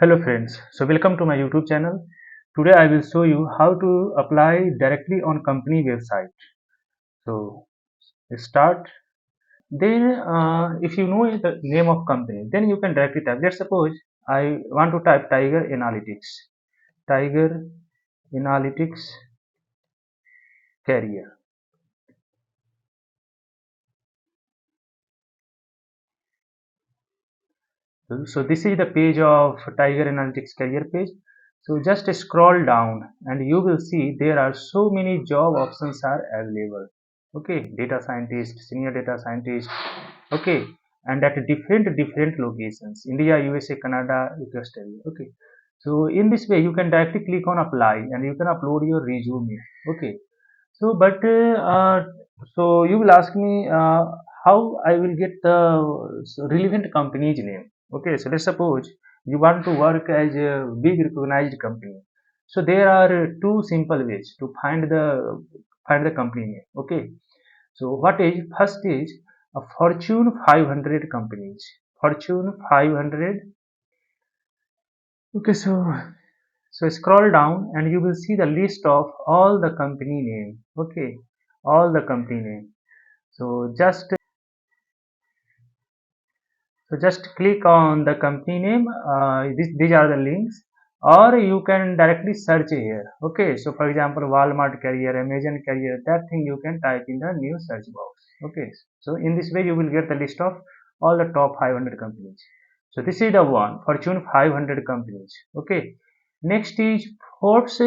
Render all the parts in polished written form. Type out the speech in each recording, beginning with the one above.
Hello friends, so welcome to my YouTube channel. Today I will show you how to apply directly on company website. So start. Then if you know the name of company, then you can directly type. Let's suppose I want to type Tiger Analytics. Tiger Analytics Career. So this is the page of Tiger Analytics career page. So just scroll down and you will see there are so many job options are available. Okay, data scientist, senior data scientist. Okay, and at different locations, India, USA, Canada, Australia. Okay, so in this way you can directly click on apply and you can upload your resume. Okay, so, so you will ask me how I will get the relevant company's name. Okay, so let's suppose you want to work as a big recognized company. So there are two simple ways to find the company name. Okay, so what is first is a Fortune 500 companies. Fortune 500. Okay, so scroll down and you will see the list of all the company name. Okay, all the company name. So just click on the company name. These are the links, or you can directly search here. Okay, so for example, Walmart career, Amazon career, that thing you can type in the new search box. Okay, so in this way you will get the list of all the top 500 companies. So this is the one Fortune 500 companies. Okay, next is Forbes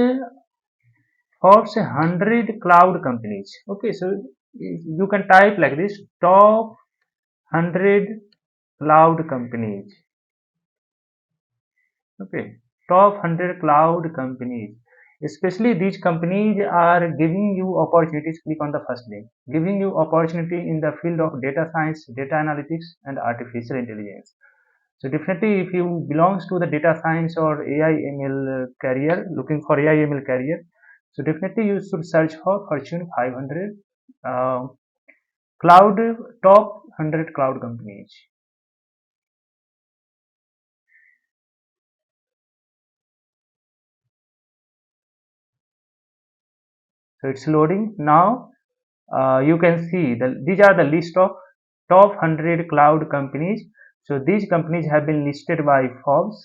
Forbes 100 cloud companies. Okay, so you can type like this: top 100 cloud companies. Okay, top 100 cloud companies. Especially these companies are giving you opportunities. Click on the first link, giving you opportunity in the field of data science, data analytics, and artificial intelligence. So definitely, if you belongs to the data science or AI ML career, looking for AI ML career, so definitely you should search for Fortune 500 uh, cloud top 100 cloud companies. So it's loading now. You can see these are the list of top 100 cloud companies. So these companies have been listed by Forbes.